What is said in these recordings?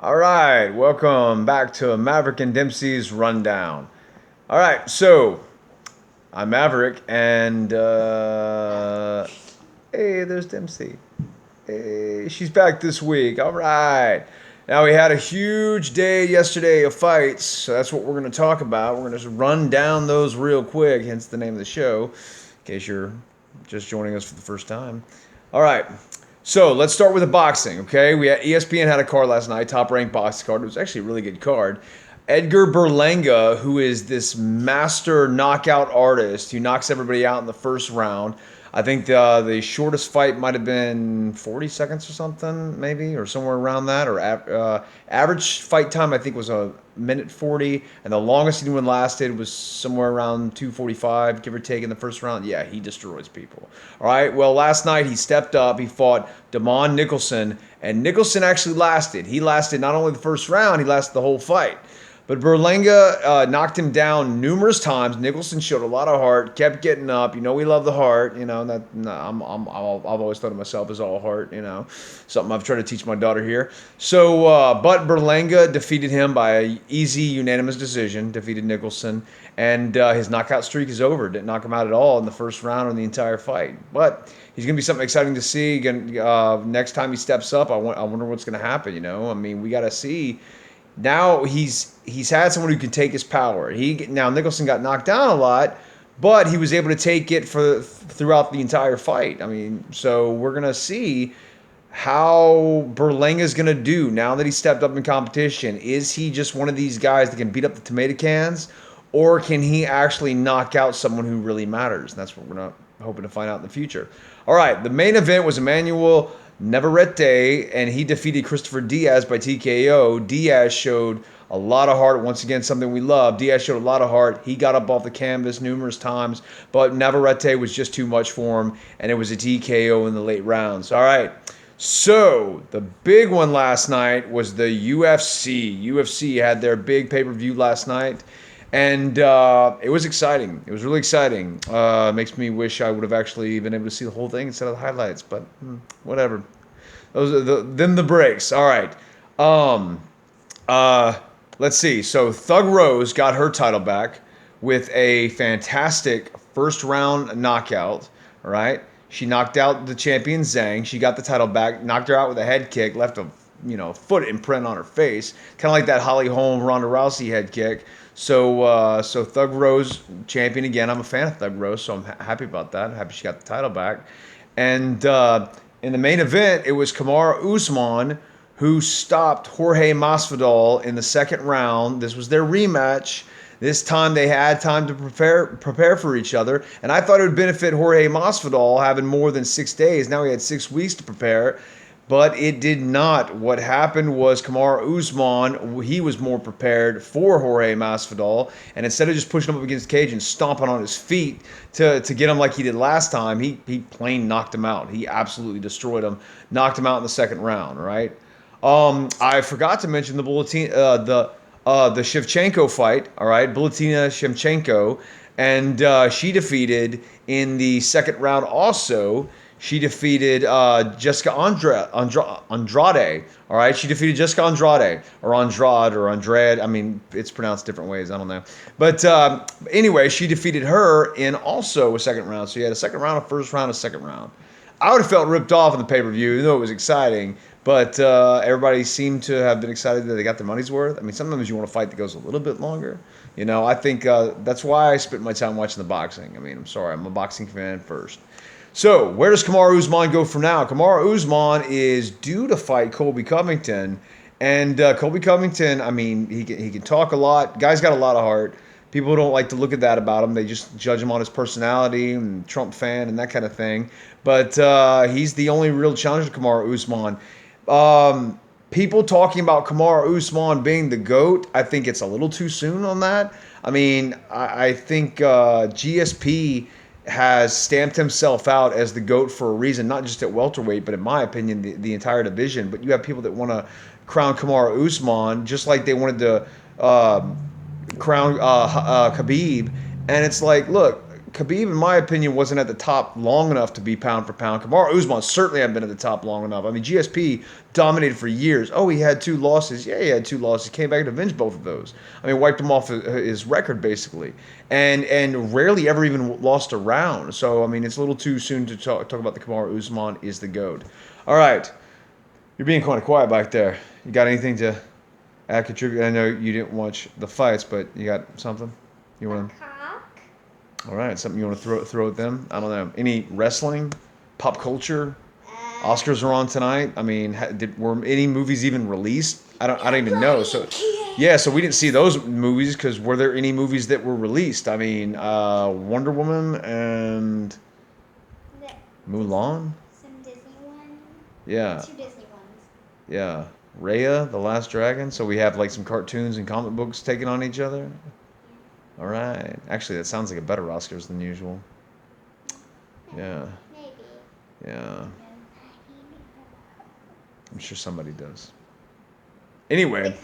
All right, welcome back to Maverick and Dempsey's Rundown. All right, so I'm Maverick, and hey, there's Dempsey. Hey, she's back this week. All right. Now, we had a huge day yesterday of fights, so that's what we're going to talk about. We're going to just run down those real quick, hence the name of the show, in case you're just joining us for the first time. All right. So let's start with the boxing, okay? ESPN had a card last night, top ranked boxing card. It was actually a really good card. Edgar Berlanga, who is this master knockout artist who knocks everybody out in the first round. I think the shortest fight might have been 40 seconds or something, maybe, or somewhere around that. Or average fight time, I think, was a minute 40, and the longest anyone lasted was somewhere around 2:45, give or take, in the first round. Yeah, he destroys people. All right. Well, last night he stepped up. He fought Damon Nicholson, and Nicholson actually lasted. He lasted not only the first round, he lasted the whole fight. But Berlanga knocked him down numerous times. Nicholson showed a lot of heart, kept getting up. You know, we love the heart. You know that I've always thought of myself as all heart. You know, something I've tried to teach my daughter here. So, but Berlanga defeated him by an easy, unanimous decision. Defeated Nicholson, and his knockout streak is over. Didn't knock him out at all in the first round or the entire fight. But he's going to be something exciting to see. Again, next time he steps up, I wonder what's going to happen. You know, I mean, we got to see. Now he's had someone who can take his power. Now Nicholson got knocked down a lot, but he was able to take it throughout the entire fight. I mean, so we're gonna see how Berlanga's gonna do now that he stepped up in competition. Is he just one of these guys that can beat up the tomato cans, or can he actually knock out someone who really matters? And that's what we're hoping to find out in the future. All right, the main event was Emmanuel Navarrete, and he defeated Christopher Diaz by TKO. Diaz showed a lot of heart. Once again, something we love. Diaz showed a lot of heart. He got up off the canvas numerous times, but Navarrete was just too much for him, and it was a TKO in the late rounds. All right. So the big one last night was the UFC. UFC had their big pay-per-view last night, and it was exciting. It was really exciting. Makes me wish I would have actually been able to see the whole thing instead of the highlights, but whatever. Those are the breaks. All right. Um, let's see. So Thug Rose got her title back with a fantastic first round knockout. All right. She knocked out the champion Zhang. She got the title back, knocked her out with a head kick, left a foot imprint on her face, kind of like that Holly Holm Ronda Rousey head kick. So Thug Rose champion again. I'm a fan of Thug Rose, so I'm happy about that. I'm happy she got the title back. And in the main event, it was Kamaru Usman who stopped Jorge Masvidal in the second round. This was their rematch. This time they had time to prepare for each other, and I thought it would benefit Jorge Masvidal having more than 6 days. Now he had 6 weeks to prepare, but it did not. What happened was Kamaru Usman, he was more prepared for Jorge Masvidal, and instead of just pushing him up against the cage and stomping on his feet to get him like he did last time, he plain knocked him out. He absolutely destroyed him, knocked him out in the second round. Right? I forgot to mention the bulletin, the Shevchenko fight. All right, Bullatina Shevchenko, and she defeated in the second round. Also, she defeated Jessica Andrade. All right, she defeated Jessica Andrade or Andrade or Andrade. I mean, it's pronounced different ways. I don't know, but anyway, she defeated her in also a second round. So you had a second round, a first round, a second round. I would have felt ripped off in the pay-per-view, even though it was exciting. But everybody seemed to have been excited that they got their money's worth. I mean, sometimes you want a fight that goes a little bit longer. You know, I think that's why I spent my time watching the boxing. I mean, I'm sorry, I'm a boxing fan first. So, where does Kamaru Usman go from now? Kamaru Usman is due to fight Colby Covington. And Colby Covington, I mean, he can talk a lot. Guy's got a lot of heart. People don't like to look at that about him. They just judge him on his personality and Trump fan and that kind of thing. But he's the only real challenger to Kamaru Usman. People talking about Kamaru Usman being the GOAT, I think it's a little too soon on that. I mean, I think GSP has stamped himself out as the GOAT for a reason, not just at welterweight, but in my opinion, the entire division. But you have people that want to crown Kamaru Usman just like they wanted to crown Khabib. And it's like, look, Khabib, in my opinion, wasn't at the top long enough to be pound for pound. Kamaru Usman certainly hadn't been at the top long enough. I mean, GSP dominated for years. Oh, he had 2 losses. Yeah, he had 2 losses. Came back to avenge both of those. I mean, wiped him off his record basically, and rarely ever even lost a round. So I mean, it's a little too soon to talk about the Kamaru Usman is the GOAT. All right, you're being kind of quiet back there. You got anything to add, contribute? I know you didn't watch the fights, but you got something you want to? All right, something you want to throw at them? I don't know. Any wrestling, pop culture? Oscars are on tonight. I mean, were any movies even released? I don't even know. So, yeah, so we didn't see those movies because were there any movies that were released? I mean, Wonder Woman and Mulan. Some Disney ones. Yeah. 2 Disney ones. Yeah. Raya, the Last Dragon. So we have like some cartoons and comic books taking on each other. All right. Actually, that sounds like a better Oscars than usual. Yeah. Maybe. Yeah. I'm sure somebody does. Anyway,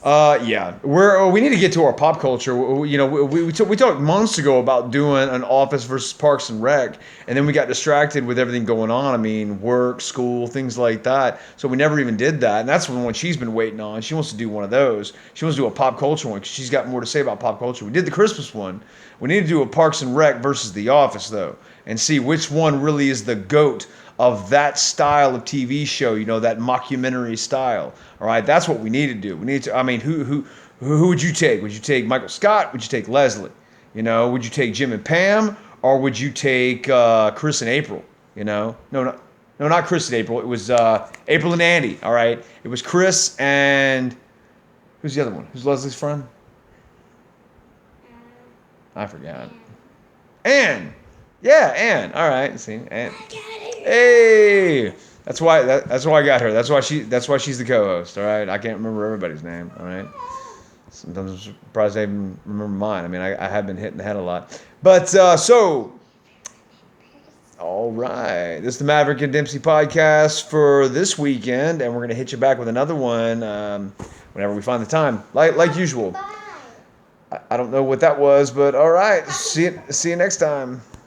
yeah, we need to get to our pop culture. You know, we talked months ago about doing an Office versus Parks and Rec, and then we got distracted with everything going on. I mean, work, school, things like that. So we never even did that, and that's the one she's been waiting on. She wants to do one of those. She wants to do a pop culture one because she's got more to say about pop culture. We did the Christmas one. We need to do a Parks and Rec versus The Office though, and see which one really is the GOAT of that style of TV show, you know, that mockumentary style. All right, that's what we need to do. We need to. I mean, who would you take? Would you take Michael Scott? Would you take Leslie? You know, would you take Jim and Pam, or would you take Chris and April? You know, no, not Chris and April. It was April and Andy. All right, it was Chris and who's the other one? Who's Leslie's friend? I forgot. Ann. Yeah, Ann. All right, see, Ann. Hey, that's why I got her. That's why she's the co-host. All right, I can't remember everybody's name. All right, sometimes I'm surprised I even remember mine. I mean, I have been hitting the head a lot. But so, all right, this is the Maverick and Dempsey podcast for this weekend, and we're gonna hit you back with another one whenever we find the time, like usual. I don't know what that was, but all right, see you next time.